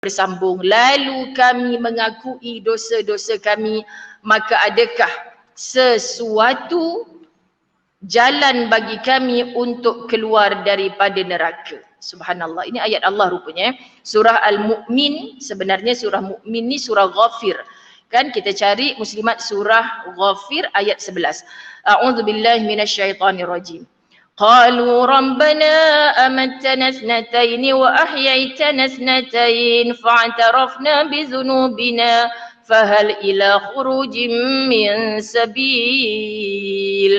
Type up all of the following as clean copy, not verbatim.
bersambung. Lalu kami mengakui dosa-dosa kami, maka adakah sesuatu jalan bagi kami untuk keluar daripada neraka? Subhanallah. Ini ayat Allah rupanya. Surah Al-Mu'min, sebenarnya surah Mu'min ni surah Ghafir. Kan kita cari Muslimat surah Ghafir ayat 11. A'udzubillahi minasyaitonirrajim. Qalu rabbana amattana ithnatayn wa ahyaytana ithnatayn fa'tarafna bi dhunubina fahal ila khurujin min sabil.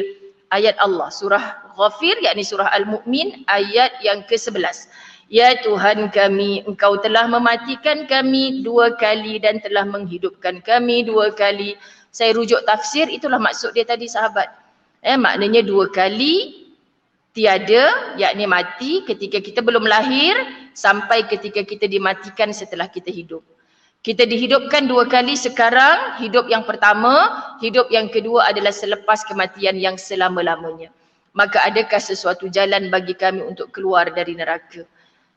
Ayat Allah surah Ghafir, yakni surah Al-Mu'min ayat yang ke-11. Ya Tuhan kami, Engkau telah mematikan kami 2 kali dan telah menghidupkan kami 2 kali. Saya rujuk tafsir, itulah maksud dia tadi sahabat. Maknanya 2 kali tiada, yakni mati ketika kita belum lahir sampai ketika kita dimatikan setelah kita hidup. Kita dihidupkan 2 kali sekarang, hidup yang pertama, hidup yang kedua adalah selepas kematian yang selama-lamanya. Maka adakah sesuatu jalan bagi kami untuk keluar dari neraka?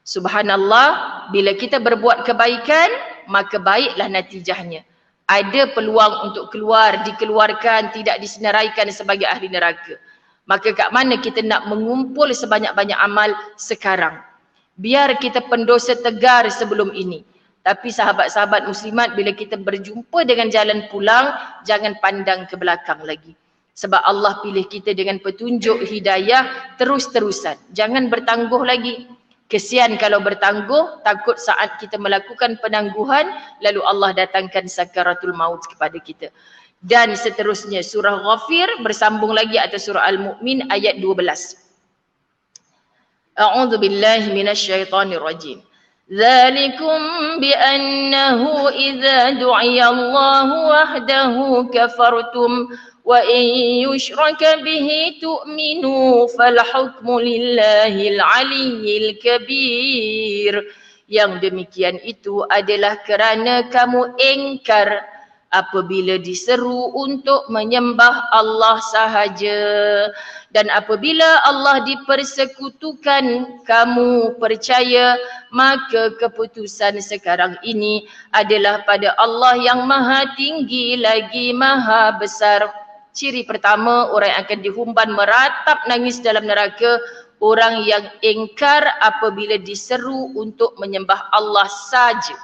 Subhanallah, bila kita berbuat kebaikan, maka baiklah natijahnya. Ada peluang untuk keluar, dikeluarkan, tidak disenaraikan sebagai ahli neraka. Maka kat mana kita nak mengumpul sebanyak-banyak amal sekarang? Biar kita pendosa tegar sebelum ini. Tapi sahabat-sahabat muslimat, bila kita berjumpa dengan jalan pulang, jangan pandang ke belakang lagi. Sebab Allah pilih kita dengan petunjuk hidayah terus-terusan. Jangan bertangguh lagi. Kesian kalau bertangguh, takut saat kita melakukan penangguhan, lalu Allah datangkan sakaratul maut kepada kita. Dan seterusnya, surah Ghafir bersambung lagi atas surah Al-Mu'min ayat 12. A'udzu billahi minasyaitonir rajim. ذلكم بأنه إذا دعي الله وحده كفرتم وإن يشرك به تؤمنوا فالحكم لله العلي الكبير. Yang demikian itu adalah kerana kamu engkar apabila diseru untuk menyembah Allah sahaja, dan apabila Allah dipersekutukan kamu percaya, maka keputusan sekarang ini adalah pada Allah yang maha tinggi lagi maha besar. Ciri pertama, orang yang akan dihumban meratap nangis dalam neraka, orang yang engkar apabila diseru untuk menyembah Allah saja,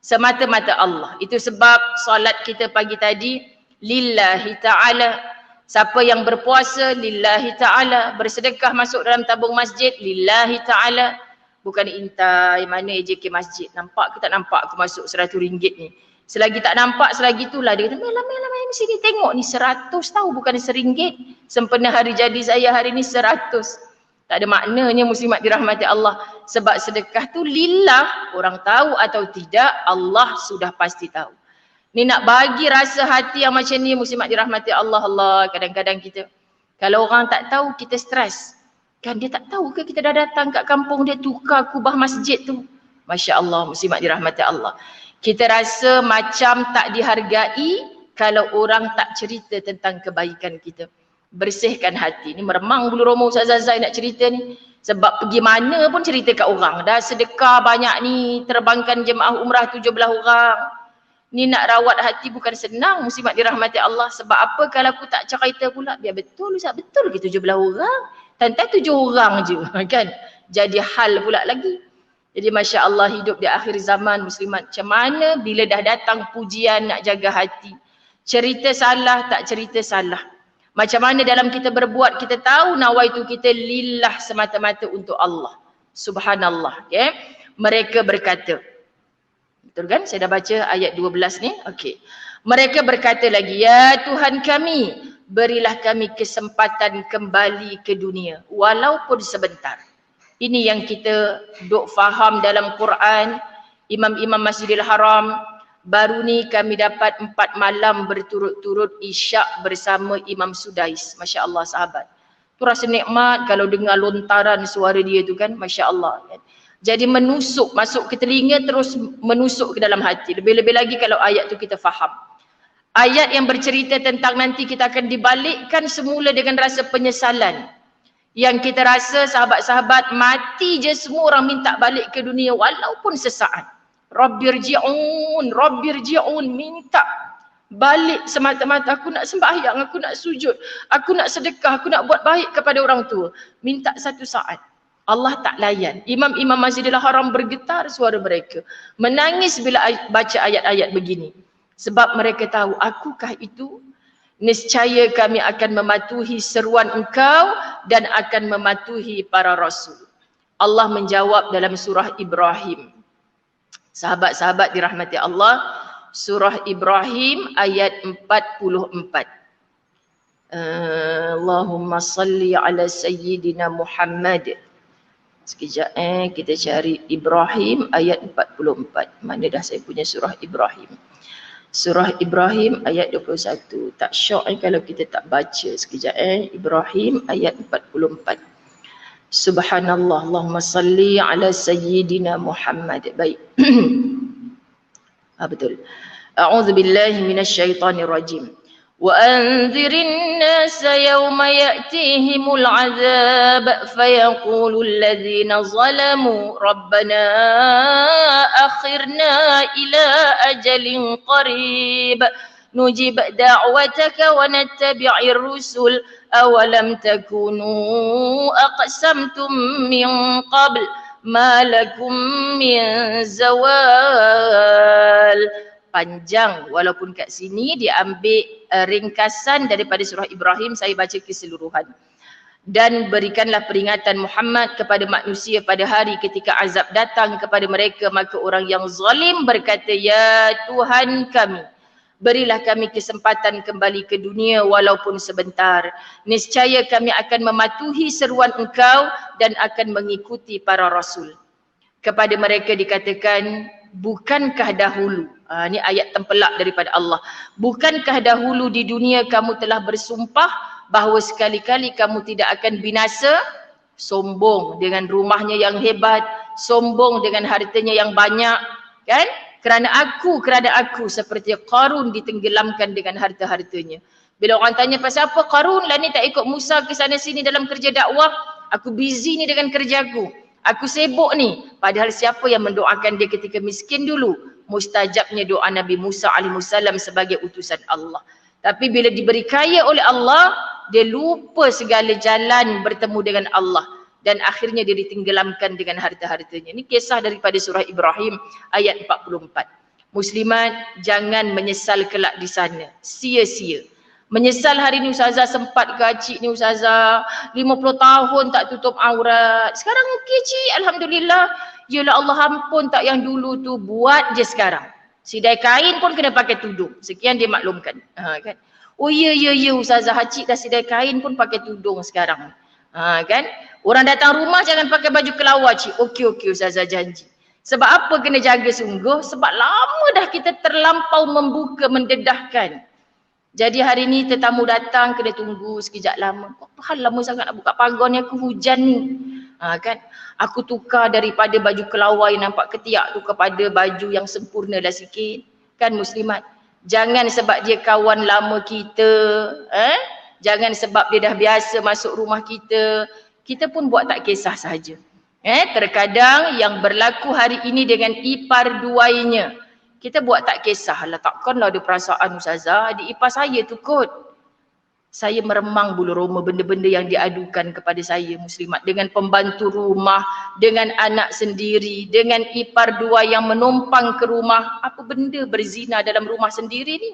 semata-mata Allah. Itu sebab solat kita pagi tadi lillahi ta'ala. Siapa yang berpuasa lillahi ta'ala, bersedekah masuk dalam tabung masjid lillahi ta'ala. Bukan intai mana AJK masjid, nampak ke tak nampak aku masuk RM100 ni. Selagi tak nampak, selagi itulah dia kata, lama-lama ni sini tengok ni 100 tahu bukan RM1. Sempena hari jadi saya hari ni 100. Tak ada maknanya muslimat dirahmati Allah. Sebab sedekah tu lillah, orang tahu atau tidak, Allah sudah pasti tahu. Ni nak bagi rasa hati yang macam ni muslimat dirahmati Allah. Allah, kadang-kadang kita, kalau orang tak tahu kita stres. Kan dia tak tahu ke kita dah datang kat kampung dia tukar kubah masjid tu. Masya Allah, muslimat dirahmati Allah. Kita rasa macam tak dihargai kalau orang tak cerita tentang kebaikan kita. Bersihkan hati. Ni meremang bulu roma Ustaz Zazai nak cerita ni. Sebab pergi mana pun cerita kat orang. Dah sedekah banyak ni, terbangkan jemaah umrah 17 orang. Ni nak rawat hati bukan senang muslimat dirahmati Allah. Sebab apa kalau aku tak cerita pula? Biar betul Ustaz, betul ke 17 orang? Tantai 7 orang je kan. Jadi hal pula lagi. Jadi Masya Allah hidup di akhir zaman muslimat. Macam mana bila dah datang pujian nak jaga hati. Cerita salah tak cerita salah. Macam mana dalam kita berbuat kita tahu nawaitu kita lillah semata-mata untuk Allah. Subhanallah. Okay? Mereka berkata. Betul kan? Saya dah baca ayat 12 ni. Okey. Mereka berkata lagi, ya Tuhan kami, berilah kami kesempatan kembali ke dunia walaupun sebentar. Ini yang kita duk faham dalam Quran. Imam-imam Masjidil Haram, baru ni kami dapat 4 malam berturut-turut isyak bersama Imam Sudais. Masya Allah sahabat. Tu rasa nikmat kalau dengar lontaran suara dia tu kan. Masya Allah. Jadi menusuk, masuk ke telinga terus menusuk ke dalam hati. Lebih-lebih lagi kalau ayat tu kita faham. Ayat yang bercerita tentang nanti kita akan dibalikkan semula dengan rasa penyesalan. Yang kita rasa sahabat-sahabat mati je semua orang minta balik ke dunia walaupun sesaat. Rabbirji'un, minta balik semata-mata. Aku nak sembahyang, aku nak sujud, aku nak sedekah, aku nak buat baik kepada orang tua. Minta satu saat. Allah tak layan. Imam-imam Masjidil Haram bergetar suara mereka. Menangis bila baca ayat-ayat begini. Sebab mereka tahu, akukah itu? Niscaya kami akan mematuhi seruan engkau dan akan mematuhi para rasul. Allah menjawab dalam surah Ibrahim. Sahabat-sahabat dirahmati Allah, surah Ibrahim ayat 44. Allahumma salli ala sayyidina Muhammad. Sekejap kita cari Ibrahim ayat 44. Mana dah saya punya surah Ibrahim. Surah Ibrahim ayat 21. Tak syok kalau kita tak baca. Sekejap Ibrahim ayat 44. Subhanallah, Allahumma salli ala sayyidina Muhammad. Baik. Betul. A'udzu billahi minasyaitonir rajim. وأنذر الناس يوم يأتيهم العذاب فيقول الذين ظلموا ربنا أخرنا إلى أجل قريب نجب دعوتك ونتبع الرسل أولم تكونوا أقسمتم من قبل ما لكم من زوال. Panjang, walaupun kat sini diambil ringkasan daripada surah Ibrahim, saya baca keseluruhan. Dan berikanlah peringatan Muhammad kepada manusia pada hari ketika azab datang kepada mereka, maka orang yang zalim berkata, ya Tuhan kami, berilah kami kesempatan kembali ke dunia walaupun sebentar. Niscaya kami akan mematuhi seruan engkau dan akan mengikuti para rasul. Kepada mereka dikatakan, bukankah dahulu, ini ayat tempelak daripada Allah, bukankah dahulu di dunia kamu telah bersumpah bahawa sekali-kali kamu tidak akan binasa? Sombong dengan rumahnya yang hebat, sombong dengan hartanya yang banyak, kan? Kerana aku seperti Qarun ditenggelamkan dengan harta-hartanya. Bila orang tanya pasal apa Qarun lah ni tak ikut Musa ke sana sini dalam kerja dakwah, aku busy ni dengan kerjaku, aku sibuk ni. Padahal siapa yang mendoakan dia ketika miskin dulu? Mustajabnya doa Nabi Musa alaihissalam sebagai utusan Allah. Tapi bila diberi kaya oleh Allah, dia lupa segala jalan bertemu dengan Allah. Dan akhirnya dia ditenggelamkan dengan harta-hartanya. Ini kisah daripada surah Ibrahim ayat 44. Muslimat, jangan menyesal kelak di sana. Sia-sia. Menyesal hari ni ustazah sempat ke ni ustazah 50 tahun tak tutup aurat. Sekarang okey cik, alhamdulillah. Yalah Allah ampun tak yang dulu tu, buat je sekarang. Sidai kain pun kena pakai tudung. Sekian dia maklumkan. Kan? Oh ya ustazah, cik dah sidai kain pun pakai tudung sekarang. Kan? Orang datang rumah jangan pakai baju kelawar cik. Okey ustazah janji. Sebab apa kena jaga sungguh? Sebab lama dah kita terlampau membuka, mendedahkan. Jadi hari ni tetamu datang kena tunggu sekejap lama. Apa hal lama sangat nak buka pagar ni, aku hujan ni. Kan? Aku tukar daripada baju kelawar yang nampak ketiak tu kepada baju yang sempurna lah sikit. Kan muslimat? Jangan sebab dia kawan lama kita. Jangan sebab dia dah biasa masuk rumah kita. Kita pun buat tak kisah sahaja. Terkadang yang berlaku hari ini dengan ipar duainya, kita buat tak kisah lah, takkanlah ada perasaan ustazah, adik ipar saya tu kot. Saya meremang bulu roma benda-benda yang diadukan kepada saya muslimat. Dengan pembantu rumah, dengan anak sendiri, dengan ipar dua yang menumpang ke rumah. Apa benda berzina dalam rumah sendiri ni?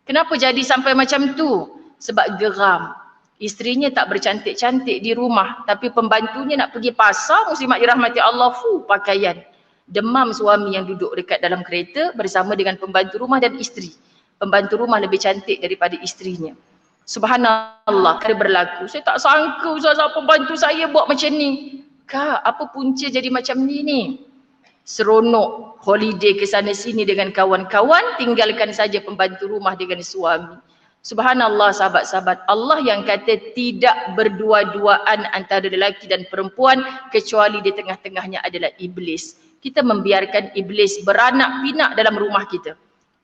Kenapa jadi sampai macam tu? Sebab geram. Isterinya tak bercantik-cantik di rumah, tapi pembantunya nak pergi pasar, muslimat dirahmati Allah, pakaian. Demam suami yang duduk dekat dalam kereta bersama dengan pembantu rumah dan isteri. Pembantu rumah lebih cantik daripada isterinya. Subhanallah, kada berlaku. Saya tak sangka ustazah pembantu saya buat macam ni. Kak, apa punca jadi macam ni? Seronok holiday ke sana sini dengan kawan-kawan, tinggalkan saja pembantu rumah dengan suami. Subhanallah sahabat-sahabat, Allah yang kata tidak berdua-duaan antara lelaki dan perempuan kecuali di tengah-tengahnya adalah iblis. Kita membiarkan iblis beranak pinak dalam rumah kita.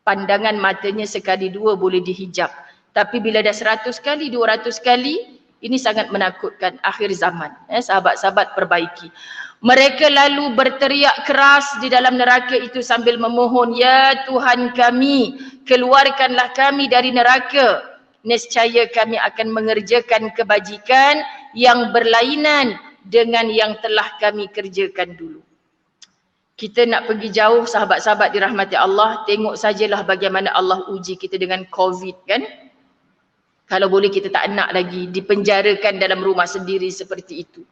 Pandangan matanya sekali dua boleh dihijab. Tapi bila dah 100 kali, 200 kali, ini sangat menakutkan. Akhir zaman. Sahabat-sahabat perbaiki. Mereka lalu berteriak keras di dalam neraka itu sambil memohon, "Ya Tuhan kami, keluarkanlah kami dari neraka. Nescaya kami akan mengerjakan kebajikan yang berlainan dengan yang telah kami kerjakan dulu." Kita nak pergi jauh, sahabat-sahabat dirahmati Allah, tengok sajalah bagaimana Allah uji kita dengan COVID kan. Kalau boleh kita tak nak lagi dipenjarakan dalam rumah sendiri seperti itu.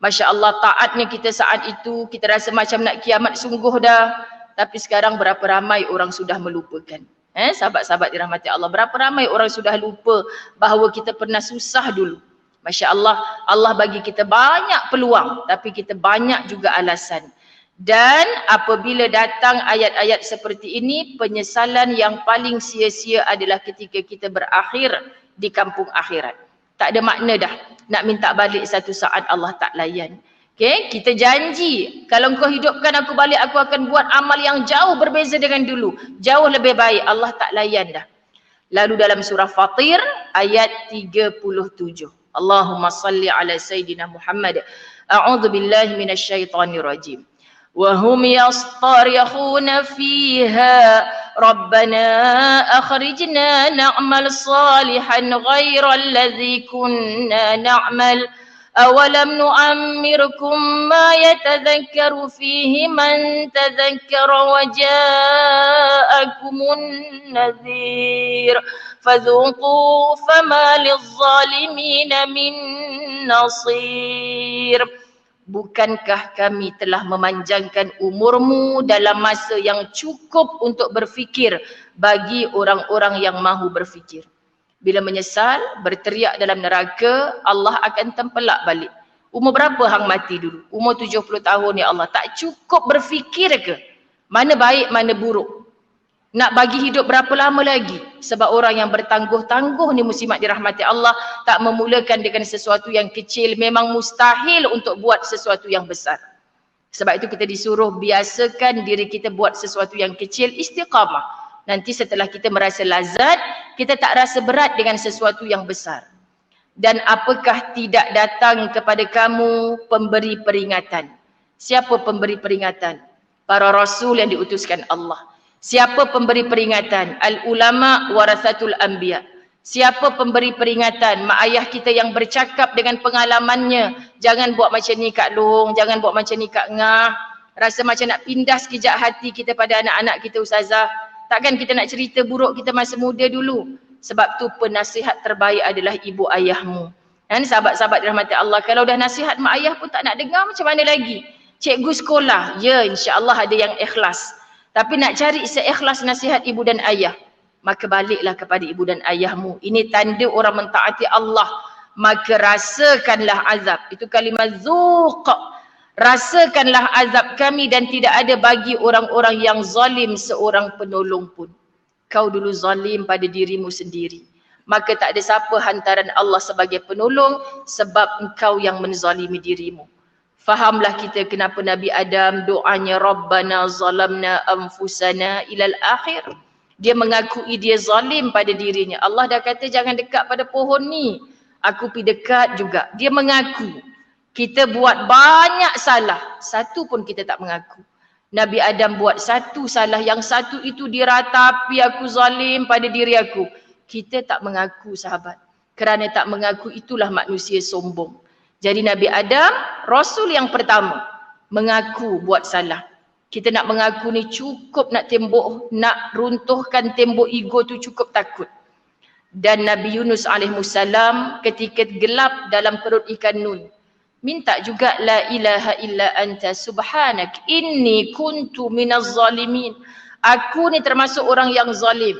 Masya Allah, taatnya kita saat itu, kita rasa macam nak kiamat sungguh dah. Tapi sekarang berapa ramai orang sudah melupakan. Sahabat-sahabat dirahmati Allah, berapa ramai orang sudah lupa bahawa kita pernah susah dulu. Masya Allah, Allah bagi kita banyak peluang, tapi kita banyak juga alasan. Dan apabila datang ayat-ayat seperti ini, penyesalan yang paling sia-sia adalah ketika kita berakhir di kampung akhirat. Tak ada makna dah nak minta balik satu saat Allah tak layan. Okay? Kita janji, kalau kau hidupkan aku balik, aku akan buat amal yang jauh berbeza dengan dulu. Jauh lebih baik. Allah tak layan dah. Lalu dalam surah Fatir ayat 37. Allahumma salli ala Sayyidina Muhammad. A'udhu billahi minasyaitanir rajim. وهم يصطرخون فيها ربنا أخرجنا نعمل صالحا غير الذي كنا نعمل أولم نعمركم ما يتذكر فيه من تذكر وجاءكم النذير فذوقوا فما للظالمين من نصير. Bukankah kami telah memanjangkan umurmu dalam masa yang cukup untuk berfikir bagi orang-orang yang mahu berfikir. Bila menyesal, berteriak dalam neraka, Allah akan tempelak balik. Umur berapa hang mati dulu? Umur 70 tahun ya Allah. Tak cukup berfikir ke? Mana baik, mana buruk? Nak bagi hidup berapa lama lagi? Sebab orang yang bertangguh-tangguh ni muslimat dirahmati Allah, tak memulakan dengan sesuatu yang kecil, memang mustahil untuk buat sesuatu yang besar. Sebab itu kita disuruh biasakan diri kita buat sesuatu yang kecil, istiqamah. Nanti setelah kita merasa lazat, kita tak rasa berat dengan sesuatu yang besar. Dan apakah tidak datang kepada kamu pemberi peringatan? Siapa pemberi peringatan? Para rasul yang diutuskan Allah. Siapa pemberi peringatan? Al-ulama warathatul anbiya. Siapa pemberi peringatan? Mak ayah kita yang bercakap dengan pengalamannya. Jangan buat macam ni Kak Long, jangan buat macam ni Kak Ngah. Rasa macam nak pindah sekejap hati kita pada anak-anak kita Ustazah. Takkan kita nak cerita buruk kita masa muda dulu. Sebab tu penasihat terbaik adalah ibu ayahmu. Dan sahabat-sahabat dirahmati Allah, kalau dah nasihat mak ayah pun tak nak dengar, macam mana lagi? Cikgu sekolah, ya insya-Allah ada yang ikhlas. Tapi nak cari seikhlas nasihat ibu dan ayah, maka baliklah kepada ibu dan ayahmu. Ini tanda orang mentaati Allah. Maka rasakanlah azab. Itu kalimat zuq. Rasakanlah azab kami dan tidak ada bagi orang-orang yang zalim seorang penolong pun. Kau dulu zalim pada dirimu sendiri. Maka tak ada siapa hantaran Allah sebagai penolong sebab engkau yang menzalimi dirimu. Fahamlah kita kenapa Nabi Adam doanya Rabbana zalamna anfusana ilal akhir. Dia mengakui dia zalim pada dirinya. Allah dah kata jangan dekat pada pohon ni. Aku pergi dekat juga. Dia mengaku. Kita buat banyak salah. Satu pun kita tak mengaku. Nabi Adam buat satu salah. Yang satu itu diratapi aku zalim pada diri aku. Kita tak mengaku sahabat. Kerana tak mengaku itulah manusia sombong. Jadi Nabi Adam, Rasul yang pertama, mengaku buat salah. Kita nak mengaku ni cukup nak nak runtuhkan tembok ego tu cukup takut. Dan Nabi Yunus alaihissalam ketika gelap dalam perut ikan Nun, minta juga la ilaha illa anta subhanak inni kuntu minaz zalimin. Aku ni termasuk orang yang zalim.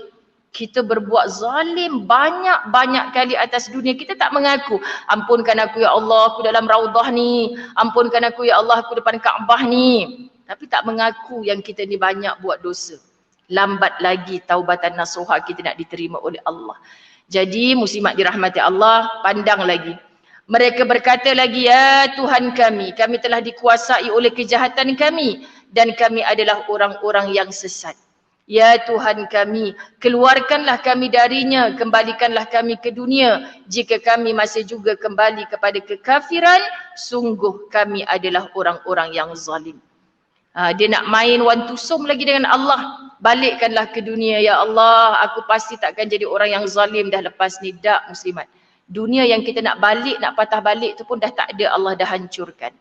Kita berbuat zalim banyak-banyak kali atas dunia. Kita tak mengaku. Ampunkan aku ya Allah, aku dalam raudah ni. Ampunkan aku ya Allah, aku depan Kaabah ni. Tapi tak mengaku yang kita ni banyak buat dosa. Lambat lagi taubatan nasuha kita nak diterima oleh Allah. Jadi muslimat dirahmati Allah, pandang lagi. Mereka berkata lagi, ya Tuhan kami telah dikuasai oleh kejahatan kami. Dan kami adalah orang-orang yang sesat. Ya Tuhan kami, keluarkanlah kami darinya, kembalikanlah kami ke dunia. Jika kami masih juga kembali kepada kekafiran, sungguh kami adalah orang-orang yang zalim. Dia nak main one to som lagi dengan Allah. Balikkanlah ke dunia, ya Allah, aku pasti takkan jadi orang yang zalim dah lepas ni. Tak, muslimat. Dunia yang kita nak balik, nak patah balik tu pun dah tak ada, Allah dah hancurkan.